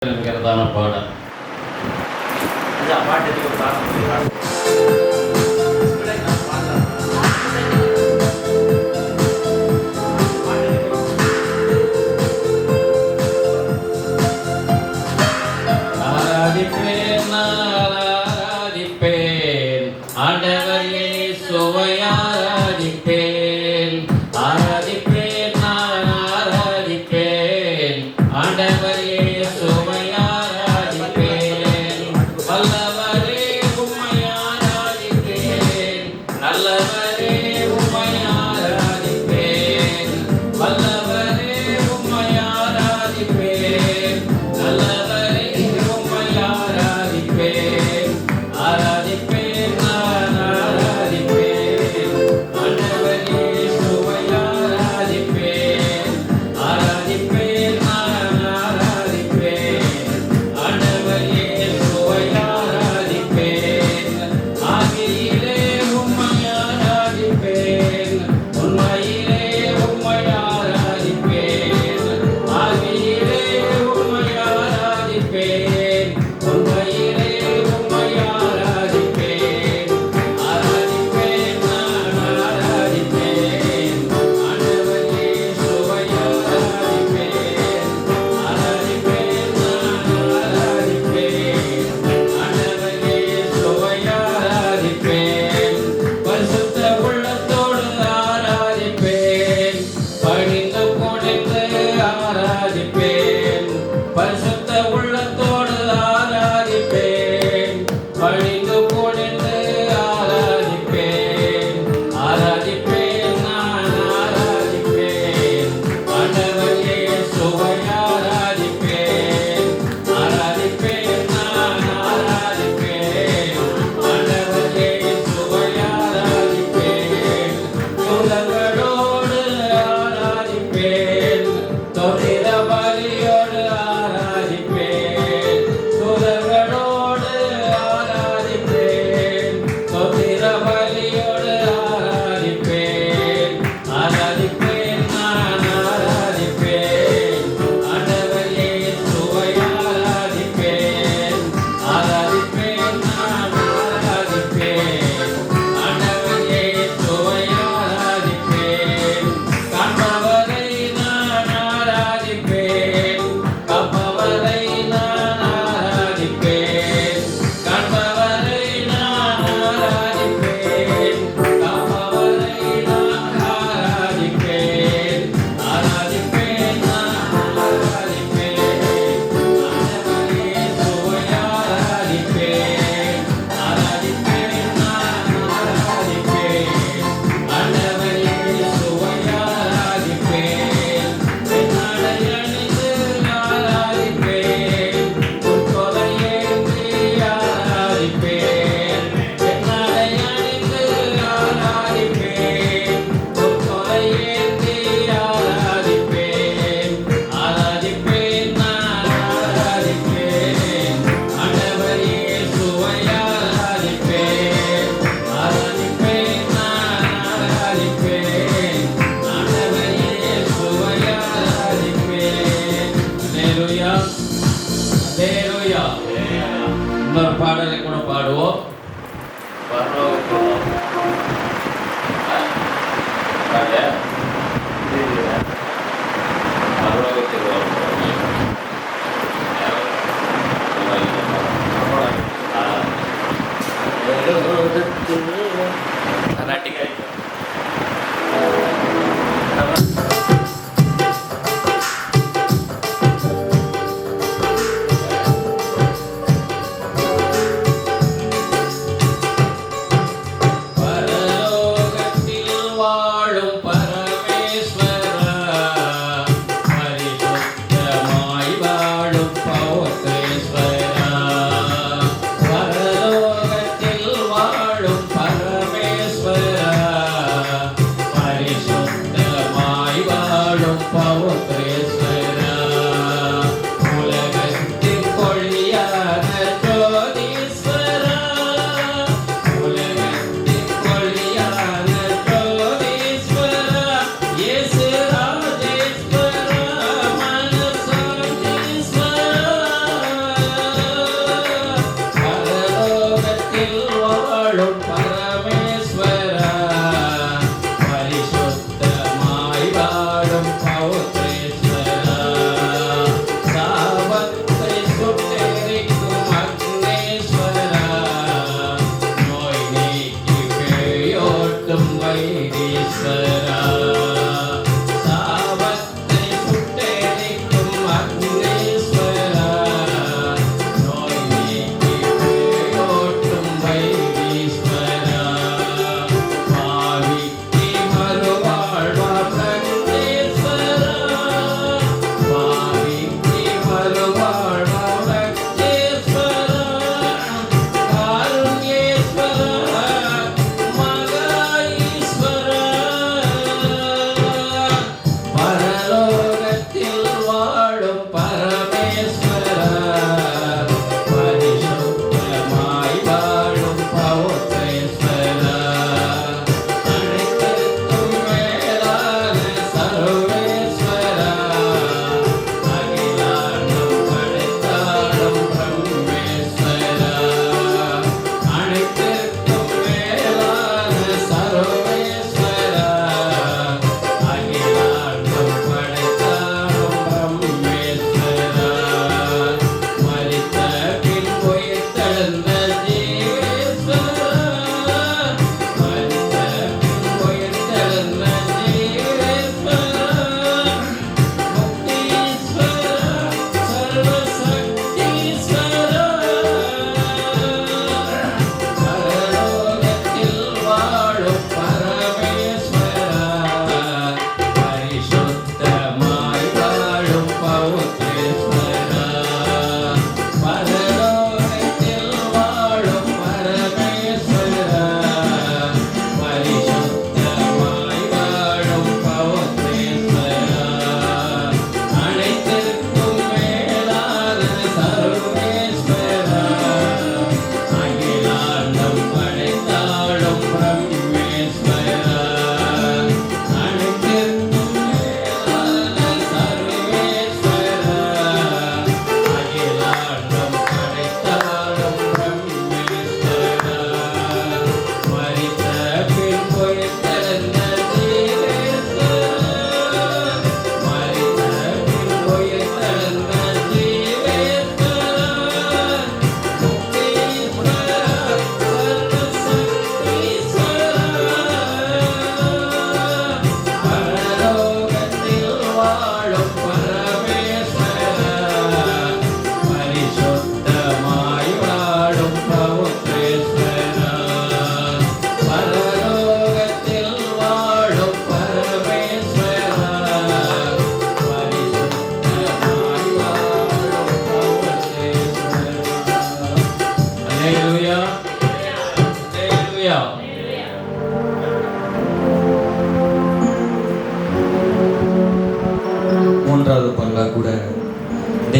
என்கிறதான பாடல். ஆராதிப்பேன் ஆண்டவர் இயேசுவை ஆராதிப்பேன். ஆராதிப்பேன் நான் ஆராதிப்பேன் ஆண்டவர் இயேசுவை ஆராதிப்பேன். வல்லவரே உம்மை ஆராதிப்பேன், நல்லவரே உம்மை ஆராதிப்பேன். வல்லவரே உம்மை ஆராதிப்பேன், நல்லவரே உம்மை ஆராதிப்பேன். ஆராதிப்பேன் நான் ஆராதிப்பேன் ஆண்டவர் இயேசுவை ஆராதிப்பேன். ஆராதிப்பேன் நான் ஆராதிப்பேன் ஆண்டவர் இயேசுவை ஆராதிப்பேன். ஆவியிலே உம்மை ஆராதிப்பேன், உண்மையிலே உம்மை ஆராதிப்பேன். ஆவியிலே உம்மை ஆராதிப்பேன், உண்மையிலே உம்மை ஆராதிப்பேன். ஆராதிப்பேன் நான் ஆராதிப்பேன் ஆண்டவர் இயேசுவை ஆராதிப்பேன். ஆராதிப்பேன் நான் ஆராதிப்பேன் ஆண்டவர் இயேசுவை ஆராதிப்பேன். பரிசுத்த உள்ளத்தோடு ஆராதிப்பேன், பணிந்து குனிந்து ஆராதிப்பேன். பரிசுத்த உள்ளத்தோடு ஆராதிப்பேன், பணிந்து குனிந்து ஆராதிப்பேன். ஆராதிப்பேன் நான் ஆராதிப்பேன் ஆண்டவர் இயேசுவை ஆராதிப்பேன். ஆராதிப்பேன் நான் ஆராதிப்பேன் ஆண்டவர் இயேசுவை ஆராதிப்பேன். தூதர்களோடு ஆராதிப்பேன், தொழில பலியோடு ஆராதிப்பேன். தூதர்களோடு ஆராதிப்பேன், தொழில பலியோடு ஆராதிப்பேன். ஆராதிப்பேன் நான் ஆராதிப்பேன் ஆண்டவர் இயேசுவை ஆராதிப்பேன். ஆராதிப்பேன் நான் ஆராதிப்பேன் ஆண்டவர் இயேசுவை ஆராதிப்பேன். காண்பவரை நான் ஆராதிப்பேன், காப்பவரை நான் ஆராதிப்பேன். காண்பவரை நான் ஆராதிப்பேன், காப்பவரை நான் ஆராதிப்பேன். ஆராதிப்பேன் நான் ஆராதிப்பேன் ஆண்டவர் இயேசுவை ஆராதிப்பேன். ஆராதிப்பேன் நான் ஆராதிப்பேன் ஆண்டவர் இயேசுவை ஆராதிப்பேன். பெண்ணாடை அணிந்து ஆராதிப்பேன், பொற்கொடை ஏந்தி ஆராதிப்பேன். பெண்ணாடை அணிந்து ஆராதிப்பேன், பொற்கொடை ஏந்தி ஆராதிப்பேன். ஆராதிப்பேன் நான் ஆராதிப்பேன் ஆண்டவர் இயேசுவை ஆராதிப்பேன். ஆராதிப்பேன் நான் ஆராதிப்பேன் ஆண்டவர் இயேசுவை ஆராதிப்பேன். அல்லேலூயா, அல்லேலூயா. இன்னொரு பாடலை கூட பாடுவோம். பரலோகத்தில் பரலோகத்தில் ஆராதிப்பேன்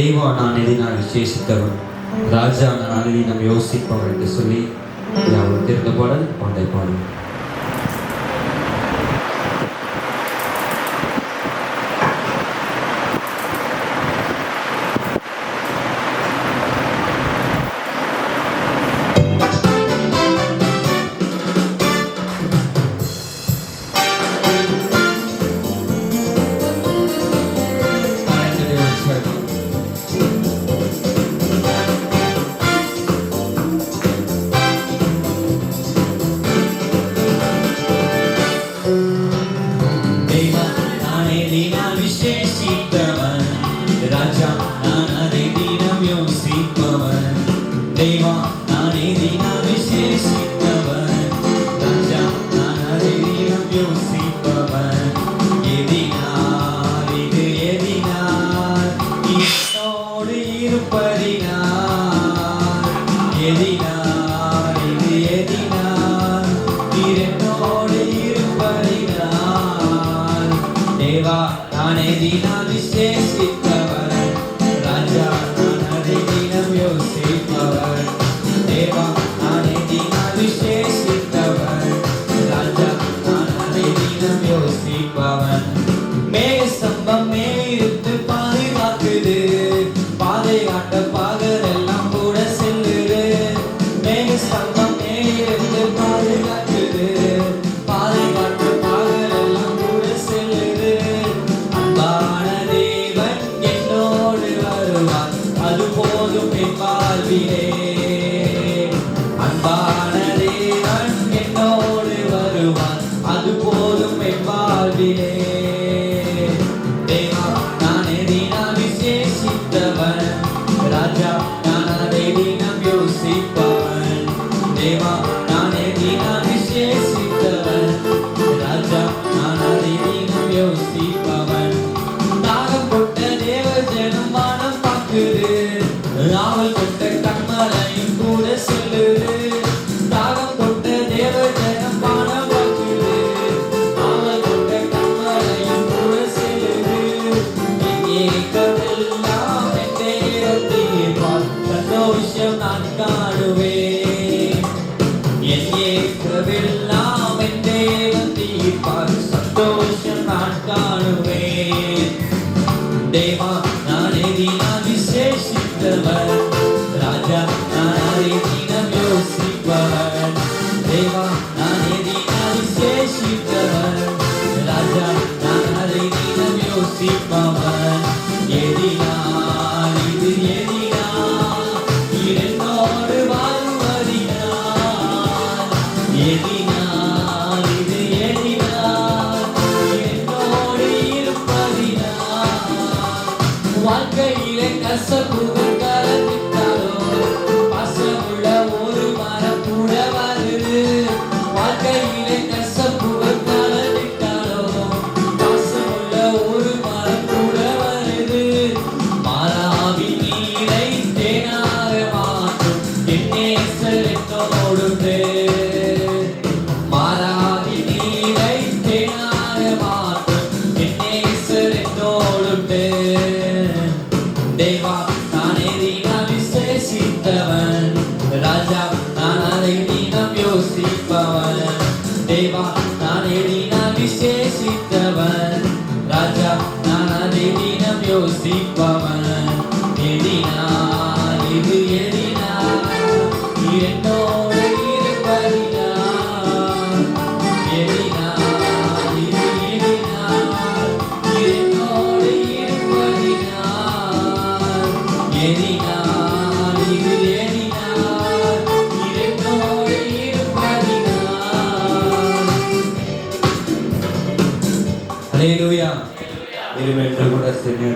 தெய்வா நான் எதினால் விசேஷித்தவன், ராஜா நான் அனுதினம் யோசிப்பவன் என்று சொல்லி அவர் தெரிந்த பாடல் பாண்டை பாடல்.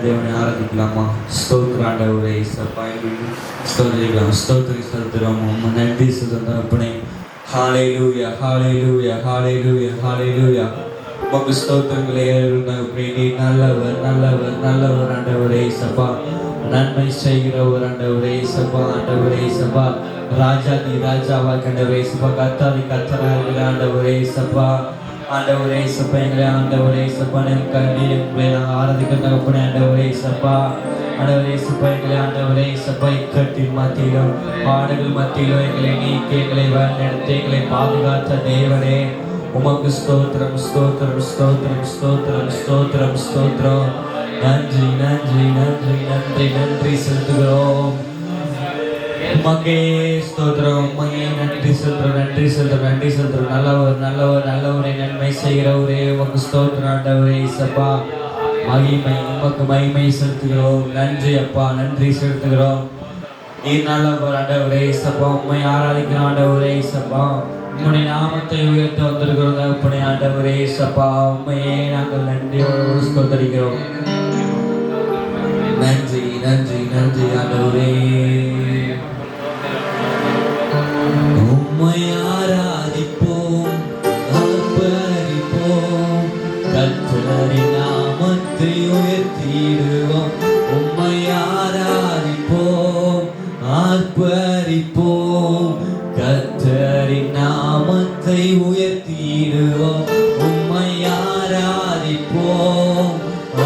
தேவனை ஆராதிக்கலாமா? ஸ்தோத்திரம் ஆண்டவரே, ஸ்தோத்திரம் நன்றி சுதந்திரப்பனே. ஹல்லேலூயா ஹல்லேலூயா ஹல்லேலூயா ஹல்லேலூயா. உமக்கு ஸ்தோத்திரங்களே. நல்லவர் நல்லவர் நல்லவர் ஆண்டவரே சபா. நன்மை செய்கிற ஒரு ஆண்டவரே சபா. ஆண்டவரே சபா. ராஜா நீ ராஜாவா கண்டவரே சபா. கத்தாதி கத்தராக ஆண்டவரே சபா. ஆண்டவரே சப்பா எங்களை ஆண்டவரே சப்பா கண்டி உங்களை நாங்கள் ஆராதிக்க தகப்பனே ஆண்டவரே சப்பா. ஆண்டவரே சபைகளை ஆண்டவரே சபை கட்டின் மத்தியிலும் பாடுகள் மத்தியிலும் எங்களை நீக்கி எங்களை வழிநடத்தி எங்களை பாதுகாத்த தேவனே உமக்கு ஸ்தோத்திரம் ஸ்தோத்திரம் ஸ்தோத்திரம் ஸ்தோத்திரம் ஸ்தோத்திரம் ஸ்தோத்திரம். நன்றி நன்றி நன்றி நன்றி நன்றி செலுத்துகிறோம். உமக்கே ஸ்தோத்திரம். உண்மையே நன்றி செலுத்துறோம் நன்றி செலுத்துறோம் நன்றி செலுத்துறோம். நல்லவர் நல்லவர் நல்லவரை நன்மை செய்கிறவரே உமக்கு ஸ்தோத்திரம் ஆண்டவரே சப்பா. மகிமை உமக்கு மகிமை செலுத்துகிறோம். நன்றி அப்பா நன்றி செலுத்துகிறோம். நீர் நல்லவர் ஆண்டவரே சப்பா. உண்மை ஆராதிக்கிறோம் ஆண்டவரே சப்பா. உம்முடைய நாமத்தை உயர்த்த வந்திருக்கிறோம் தகப்பனே ஆண்டவரே சப்பா. உண்மையே நாங்கள் நன்றியோடு ஸ்தோத்திரிக்கிறோம். நன்றி நன்றி நன்றி ஆண்டவரே. உம்மை ஆராதிப்போம் ஆர்ப்பரிப்போம் கர்த்தரின் நாமத்தை உயர்த்திடுவோம். உம்மை ஆராதிப்போம் ஆர்ப்பரிப்போம் கர்த்தரின் நாமத்தை உயர்த்திடுவோம். உம்மை ஆராதிப்போம்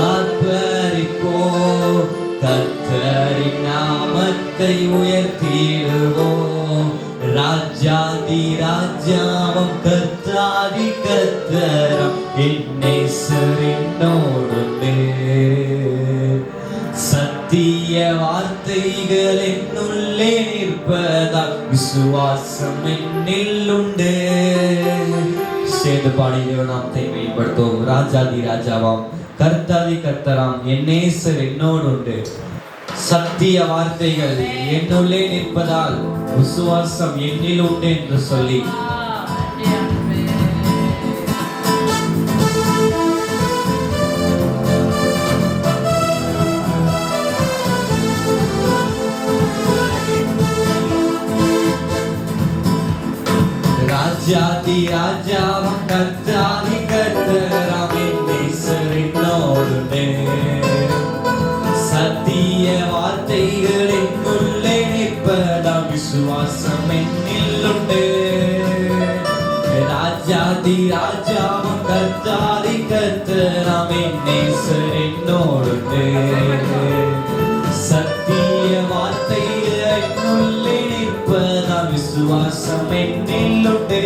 ஆர்ப்பரிப்போம் கர்த்தரின் நாமத்தை உயர்த்திடுவோம். ராஜாதி ராஜாவம் கர்த்தாதி கர்த்தரம் என்னோடு சத்திய வார்த்தைகள் என்னுள்ளே நிற்பதால் விசுவாசம் என்னில் உண்டு. சேர்ந்து பாடி நாமத்தை மேம்படுத்துவோம். ராஜாதி ராஜாவாம் கர்த்தாதி கர்த்தராம் என்னேசர் என்னோடு உண்டு. சத்திய வார்த்தைகள் என்னுள்ளே நிற்பதால் விசுவாசம் என்னில் உண்டு என்று சொல்லி ராஜாதி ராஜாவும் கர்த்தாதி கர்த்தராம் என்னேசர் என்னோடு உண்டு. சத்திய வார்த்தைகள் என்னுள்ளே நிற்பதால் விசுவாசம் என்னில் உண்டு. ராஜாதி ராஜாவும் கர்த்தாதி கர்த்தராம் என்னேசர் என்னோடு உண்டு. சத்திய வார்த்தைகள் என்னுள்ளே நிற்பதால் விசுவாசம் என்னில் உண்டு.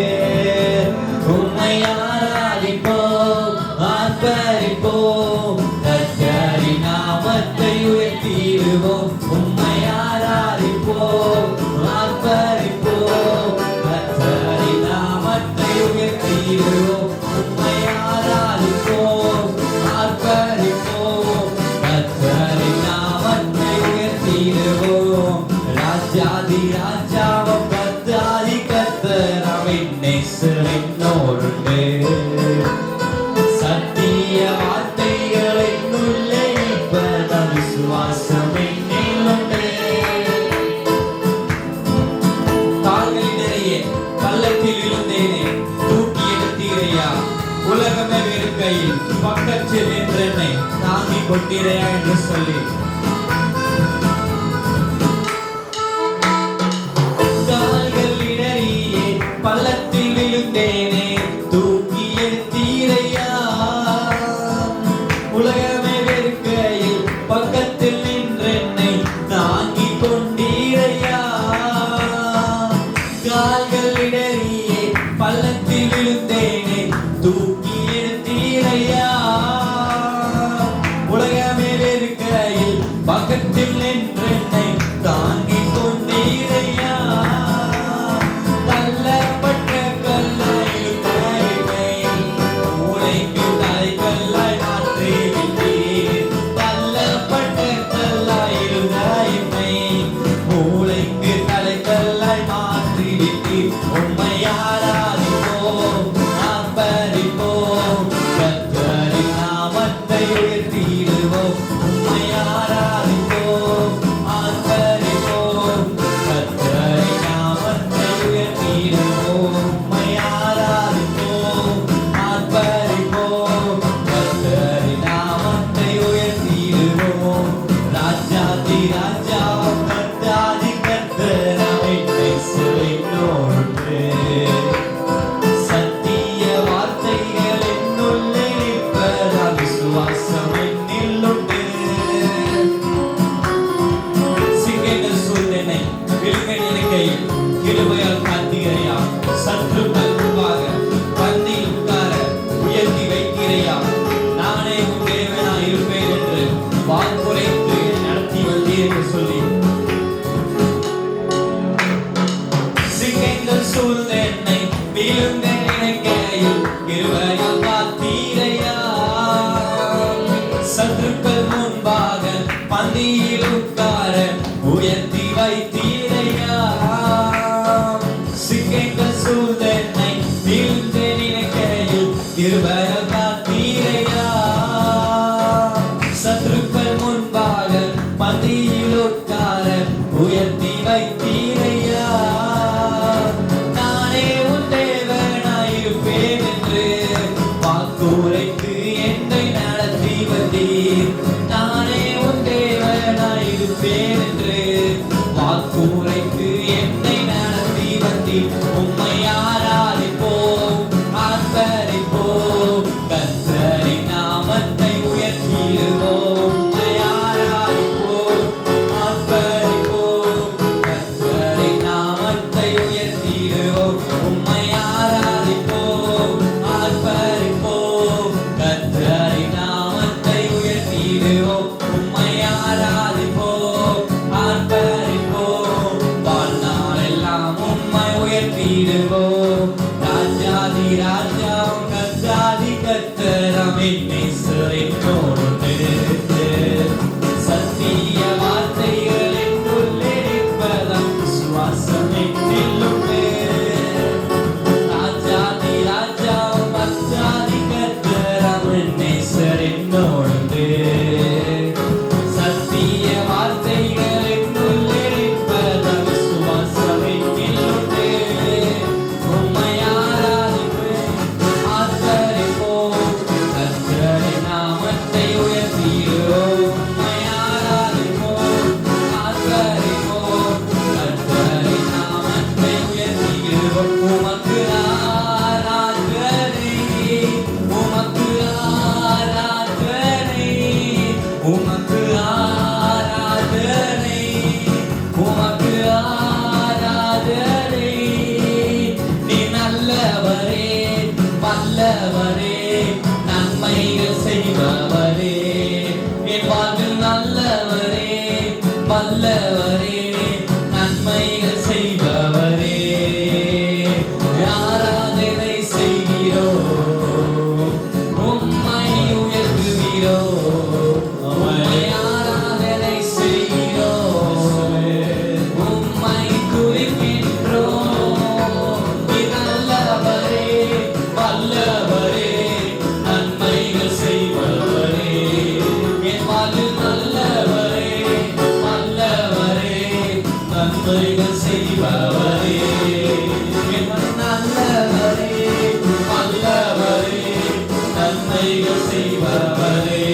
உம்மை ஆராதிப்போம் ஆர்ப்பரிப்போம் கர்த்தரின் நாமத்தை உயர்த்திடுவோம். உம்மை ஆராதிப்போம் ஆர்ப்பரிப்போம் கர்த்தரின் நாமத்தை உயர்த்திடுவோம். உம்மை ஆராதிப்போம் ஆர்ப்பரிப்போம் கர்த்தரின் நாமத்தை உயர்த்திடுவோம். ராஜாதி ராஜாவும் கர்த்தாதி கர்த்தராம் என்னேசர் என்னோடு உண்டு. சத்திய வார்த்தைகள் என்னுள்ளே நிற்பதால் விசுவாசம் என்னில் உண்டு. கால்களின் நிறைய பள்ளத்தில் விழுந்தேனே தூக்கி எடுத்தீரையா. உலகமே வெறுக்கையில் பக்கத்தில் நின்றென்னை தாங்கிக் கொண்டீரையா என்று சொல்லி பள்ளத்தில் விழுந்தேனே தூக்கி எடுத்தீரையா. உலகமே வெறுக்கையில் பக்கத்தில் நின்றென்னை தாங்கிக் கொண்டீரையா. கால்கள் இடறியே பள்ளத்தில் விழுந்தேனே தூக்கி எடுத்தீரையா. உலகமே வெறுக்கையில் விழுங்க நினைக்கையில் கிருபையால் காத்தீரையா. சத்துருக்கள் முன்பாக பந்தியில் உட்கார உயர்த்தி வைத்தீரையா. நானே உன் தேவனாய் இருப்பேன் என்று வாக்குரைத்து நடத்தி வந்தீர் என்று சொல்லி சிங்கங்கள் சூழ்ந்த என்னை விழுங்க நினைக்கையில் கிருபையால் காத்தீரையா. சத்துருக்கள் முன்பாக பந்தியில் உட்கார உயர்த்தி வைத்தீரையா. சிங்கங்கள் சூழ்ந்த என்னை விழுங்க நினைக்கையில் கிருபையால் காத்தீரையா. சத்துருக்கள் முன்பாக பந்தியில் உட்கார உயர்த்தி வைத்தீரையா. நானே உன் தேவனாயிருப்பேன் என்று வாக்குரைத்து என்னை நடத்தி வந்தீர். நானே உன் தேவனாயிருப்பேன் என்று வாக்குரைத்து என்னை நடத்தி வந்தீர். உம்மை ஆராதிப்போம், ஆர்ப்பரிப்போம், கர்த்தரின் நாமத்தை உயர்த்திடுவோம். உம்மை ஆராதிப்போம், ஆர்ப்பரிப்போம், கர்த்தரின் நாமத்தை உயர்த்திடுவோம். உம்மை ஆராதிப்போம், ஆர்ப்பரிப்போம், கர்த்தரின் நாமத்தை உயர்த்திடுவோம். உம்மை ஆராதிப்போம், ஆர்ப்பரிப்போம், வாழ்நாளெல்லாம் உம்மை உயர்த்திடுவோம். ராஜாதி ராஜாவும் கர்த்தாதி கர்த்தராம் என் நேசரினோடு நிறுத்து. சத்திய வார்த்தைகள் என்னுள்ளே நிற்பதாம் விசுவாசம் என்னிலுண்டு. ராஜாதி ராஜாவும் கர்த்தாதி கர்த்தராம் என் நேசரினோடு. சத்திய வார்த்தைகள் என்னுள்ளே நிற்பதாம் விசுவாசம் என்னிலுண்டு. உம்மை ஆராதிப்பேன், ஆர்ப்பரிப்போம், கர்த்தரின் நாமத்தை உயர்த்திடுவோம். உம்மை ஆராதிப்போம், ஆர்ப்பரிப்போம், கர்த்தரின் நாமத்தை உயர்த்திடுவோம். உமக்கு ஆராதனை, உமக்கு ஆராதனை, உமக்கு ஆராதனை, உமக்கு ஆராதனை. நீ நல்லவரே, வல்லவரே, நன்மைகள் செய்பவரே. என் வாழ்வில் நல்லவரே, வல்லவரே, நன்மைகள் செய்பவரே. ஆராதனை செய்கிறோம், உம்மை உயர்த்துகிறோம். உம்மை ஆராதனை செய்கிறோம், உம்மை துதிக்கின்றோம். நீ நல்லவரே, வல்லவரே, நன்மைகள் செய்பவரே. என் வாழ்வில் நல்லவரே, வல்லவரே, நன்மைகள் செய்பவரே. என் நல்லவரே, வல்லவரே, நன்மைகள் செய்பவரே.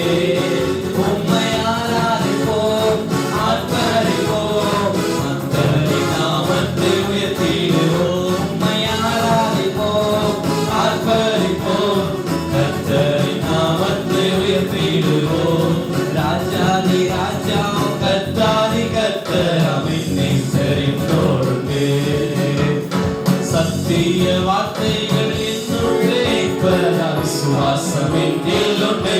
உம்மை ஆராதிப்போம், ஆர்ப்பரிப்போம், கர்த்தரின் நாமத்தை உயர்த்திடுவோம். உம்மை ஆராதிப்போம், ஆர்ப்பரிப்போம், கர்த்தரின் நாமத்தை உயர்த்திடுவோம். ராஜாதி ராஜாவும் கர்த்தாதி கர்த்தராம் என் நேசரினோடு. சத்திய வார்த்தைகள் என்னுள்ளே நிற்பதாம் விசுவாசம் என்னிலுண்டு.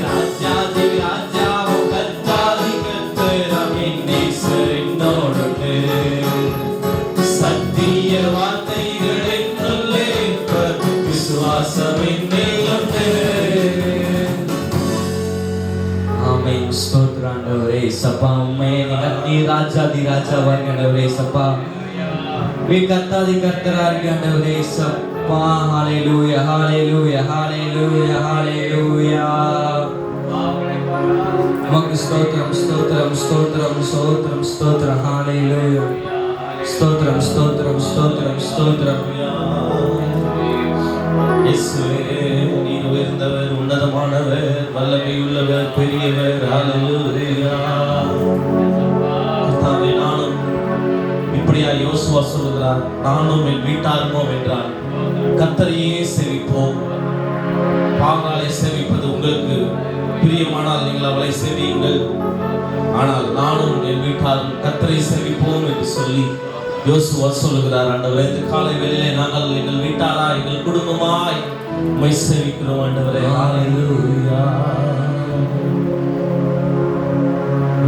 ராஜாதி ராஜாவும் கர்த்தாதி கர்த்தராம் என் நேசரினோடு. சத்திய வார்த்தைகள் என்னுள்ளே நிற்பதாம் விசுவாசம் என்னிலுண்டு. ஆமென். ஸ்தோத்திரம் ஆண்டவரே. சப்பா உம்மை நீ ராஜாதி ராஜாவாக ஆண்டவரே. சப்பா நீ கர்த்தாதி கர்த்தராக ஆண்டவரே. சப்பா ஹalleluya ஹalleluya ஹalleluya ஹalleluya. உமக்கு ஸ்தோத்திரம் ஸ்தோத்திரம் ஸ்தோத்திரம் ஸ்தோத்திரம் ஸ்தோத்திரம் ஹalleluya. ஸ்தோத்திரம் ஸ்தோத்திரம் ஸ்தோத்திரம் ஸ்தோத்திரம். இயேசுவே நீர் உயர்ந்தவர், உன்னதமானவர், வல்லமையுள்ளவர், பெரியவர். ஹalleluya. கர்த்தாவே நானும் இப்படியா யோசுவா சொல்லுகிறார், நானும் என் வீட்டாருமோ என்றார். கர்த்தரையே சேவிப்போம், பாகாலை சேவிப்பது உங்களுக்கு பிரியமானால் நீங்கள் அவளை சேவியுங்கள், ஆனால் நானும் என் வீட்டாரும் கர்த்தரை சேவிப்போம் என்று சொல்லி யோசுவா சொல்லுகிறார். ஆண்டவரே, இந்த காலை வேளையிலே நாங்கள் எங்கள் வீட்டாரா எங்கள் குடும்பமாய் உம்மை சேவிக்கிறோம் ஆண்டவரே. ஹல்லேலூயா.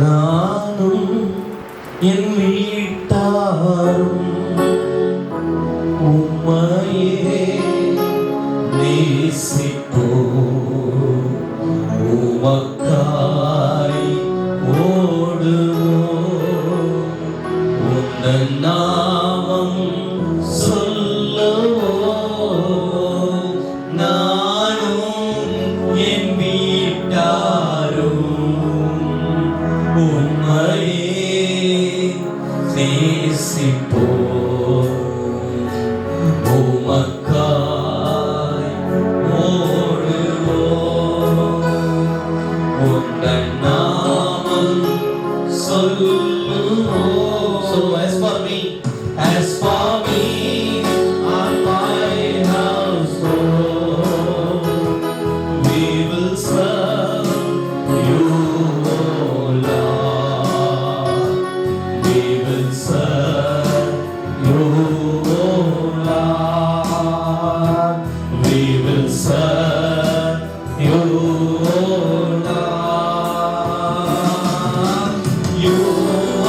நானும் என் வீட்டாரும் உம்மையே நேசிப்போம், உமக்காய் ஓடுவோம், உந்தன் நாமம் சொல்லுவோம். நானும் என் வீட்டாரும் உம்மையே நேசிப்போம், உமக்காய் ஓடுவோம், உந்தன் நாமம் சொல்லுவோம். So as for me and my household, we will serve you, O Lord. We will serve you, O Lord. We will serve you, O Lord. You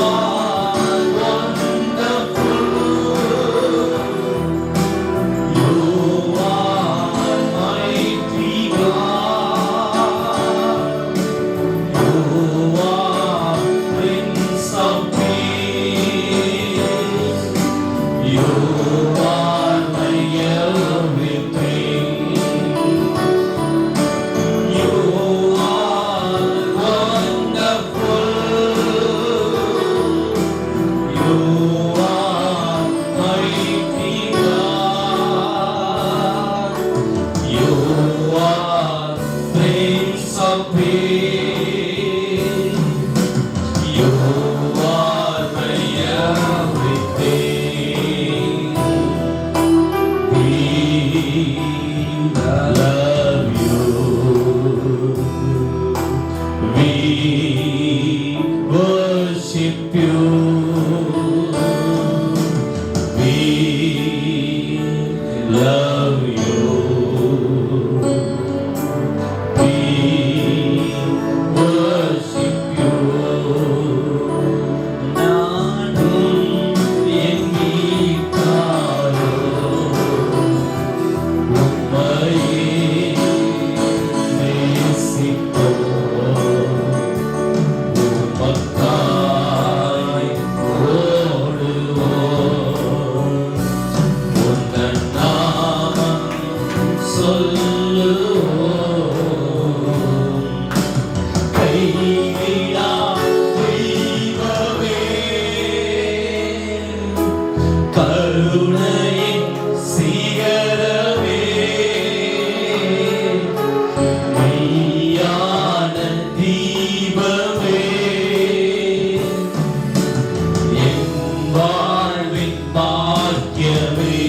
are wonderful. You are mighty God. You are Prince of Peace. You are my everything. You are wonderful. You are mighty God. You are Prince of Peace. You are my everything. We love you. We worship you. We love you. We worship you. நானும் என் வீட்டாரும் உம்மையே நேசிப்போம், உமக்காய் ஓடுவோம், உந்தன் நாமம் சொல்லுவோம். கைவிடா தெய்வமே, கருணையின் சிகரமே, மெய்யான தீபமே, என் வாழ்வின் பாக்கியமே.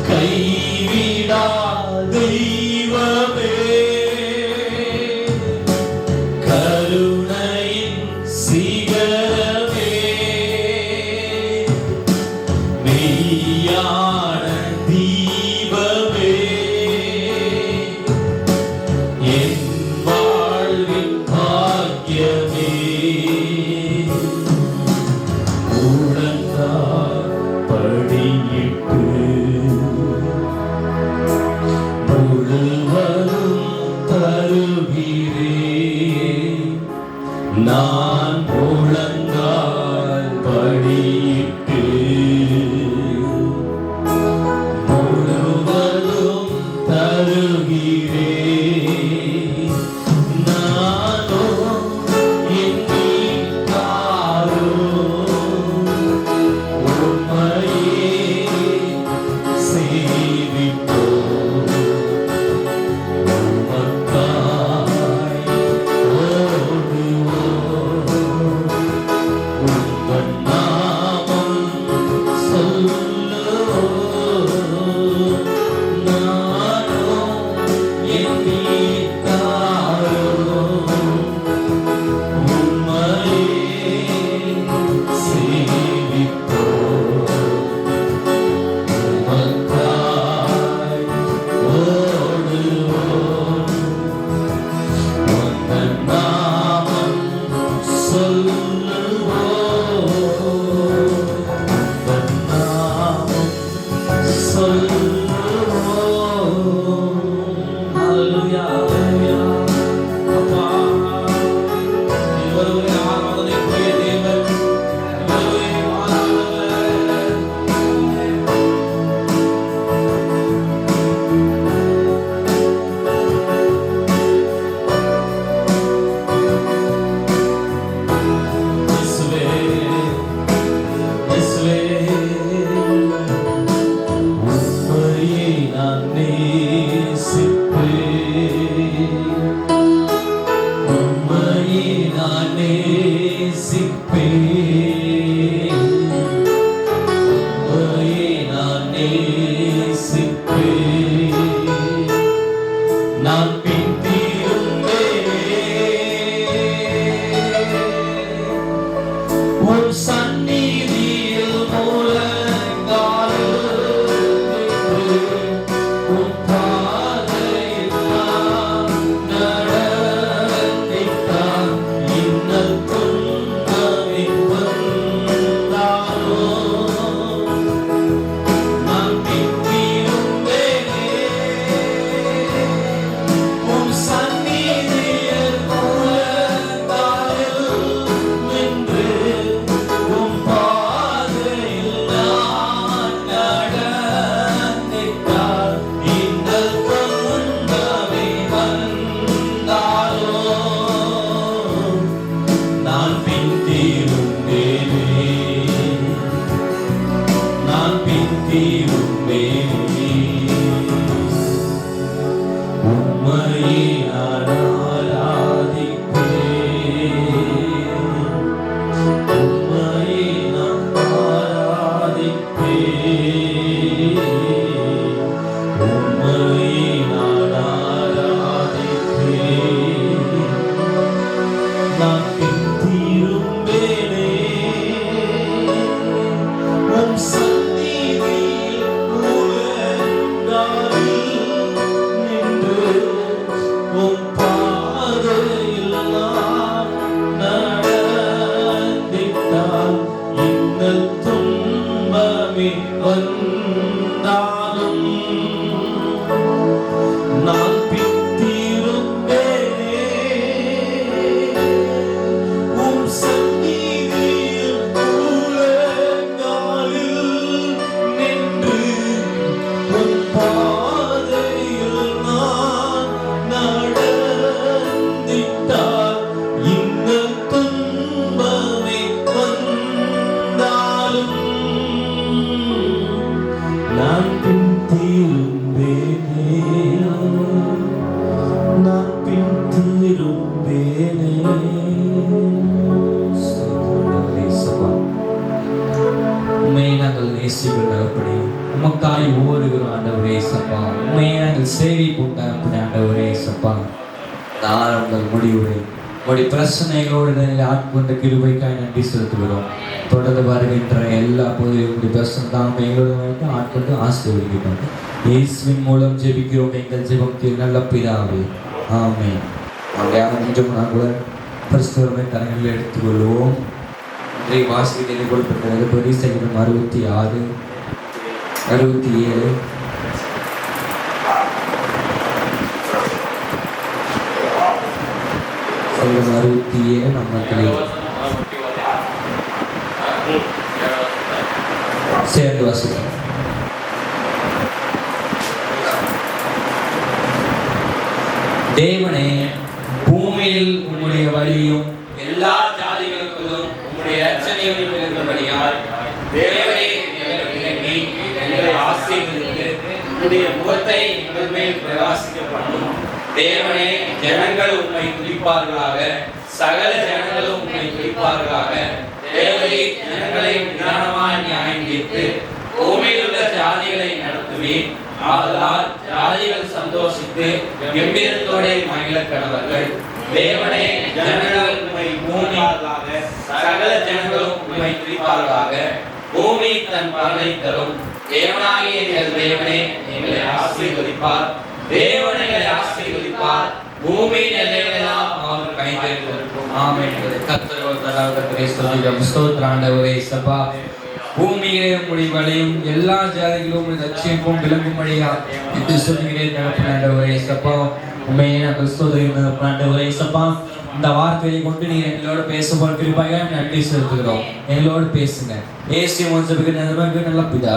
கைவிடா தெய்வமே, கருணையின் சிகரமே, மெய்யான தீபமே, என் வாழ்வின் பாக்கியமே. உழந்தார் படியிட்டு முழுவதும் தருகிறேன், நான் முழங்கால் படியிட்டு முழுவதும் தருகிறேன். நானோ என் வீட்டாரும் உம்மையே சேவிப்போம், உமக்காய் ஓடுவோம், உந்தன் நாமம் நான் பின்திரும்பேனே உன் சந்நிதியில் முழங்காலிட்டு உன் பாதையில் நான் நடந்திட்டால் இன்னல் துன்பமே வந்தாலும் நான் பின்திரும்பேனே உன் சந்நிதியில் முழங்காலில் நின்று உன் பாதையில் நான் நடந்திட்டால் இன்னல் துன்பமே வந்தாலும் நான் பின்திரும்பேனே நான் பின்திரும்பேனே உம்மையே நான் ஆராதிப்பேன் உம்மையே நான் ஆராதிப்பேன் உம்மையே நான் ஆராதிப்பேன் நான் பின்திரும்பேனே உம் சந்நிதியில் முழங்காலில் நின்று உம் பாதையில் நான் நடந்திட்டால் இன்னல் துன்பமே வந்தாலும் நான் பின்திரும்பேனே உம் சந்நிதியில் முழங்காலில் நின்று உம் பாதையில் நான் நடந்திட்டால் இன்னல் துன்பமே வந்தாலும் நான் பின்திரும்பேனே நான் பின்திரும்பேனே உண்மையை நாங்கள் நேசிக்கிறபடி உமக்காய் ஓடுகிறோம் ஆண்டவரே சப்பா உண்மையை நாங்கள் சேவிப்போம் தகப்பனே ஆண்டவரே சப்பா நான் உங்கள் முடிவுரை உங்களுடைய பிரச்சனைகளோடு ஆட்கொண்ட கிருபைக்காய் நன்றி செலுத்துகிறோம் தொடர்ந்து வருகின்ற எல்லா பொழுதும் உங்களுடைய பிரச்சனை தான் எங்களோட ஆட்கொண்டு ஆசீர்வதிக்கிறோம் இயேசுவின் மூலம் ஜெபிக்கிறோம் எங்கள் ஜெபம் நல்ல பிதாவே ஆமென். யாரும் கொஞ்சம் நாங்கள் பரிசுத்தமே கரங்களில் எடுத்துக்கொள்வோம். இன்றைய வாசிக்க கொடுக்கப்பட்டது பரிசைகளும் 66 67 67 நம்மளே சேர்ந்து வாசிக்கிறோம். தேவனே, பூமியில் உம்முடைய வழியும் எல்லா ஜாதிகளுக்கும் உம்முடைய ரட்சணையும் இருக்கிறபடியால் தேவனே எங்களை எங்களை ஆசீர்வதித்து உம்முடைய முகத்தை எங்கள் மேல் பிரகாசிக்க பண்ணும். தேவனே, ஜனங்கள் உம்மை துதிப்பார்களாக, சகல ஜனங்களும் உம்மை துதிப்பார்களாக. தேவனே, ஜனங்களை நிதானமாய் நியாயம் தீர்த்து பூமியில் உள்ள ஜாதிகளை நடத்துவீர். ஆதலால் ஜாதிகள் சந்தோஷித்து கம்பீரத்தோட மகிழ கடவர்கள். தேவனே, ஜனங்கள் உம்மை பூமியாளாக, சகல ஜனங்களும் உம்மை துதிப்பார்களாக. பூமி தன் பலனை தரும். தேவனாகிய எங்கள் தேவனே எங்களை ஆசீர்வதிப்பார். தேவனை ஆசீர்வதிப்பார். பூமியின் எல்லைகளெல்லாம் அவர் கைதேர்ந்திருக்கும். ஆமென். கர்த்தரை ஸ்தோத்திரம். ஸ்தோத்திரம் ஆண்டவரே. சபா பூமியிலே உம்முடைய வழியும் எல்லா ஜாதிகளும் உம்முடைய ரட்சிப்பும் விளங்கும்படியா என்று சொல்கிறேன் தகப்பனே ஆண்டவரே. சபா உம்மையே நாங்கள் ஸ்தோத்திரிக்கிறோம் ஆண்டவரே. சபா இந்த வார்த்தையை கொண்டு நீர் எங்களோட பேசும்போது கிருபையாக நன்றி செலுத்துகிறோம். எங்களோடு பேசுங்க. இயேசுவின் மூலமாக நல்ல பிதா.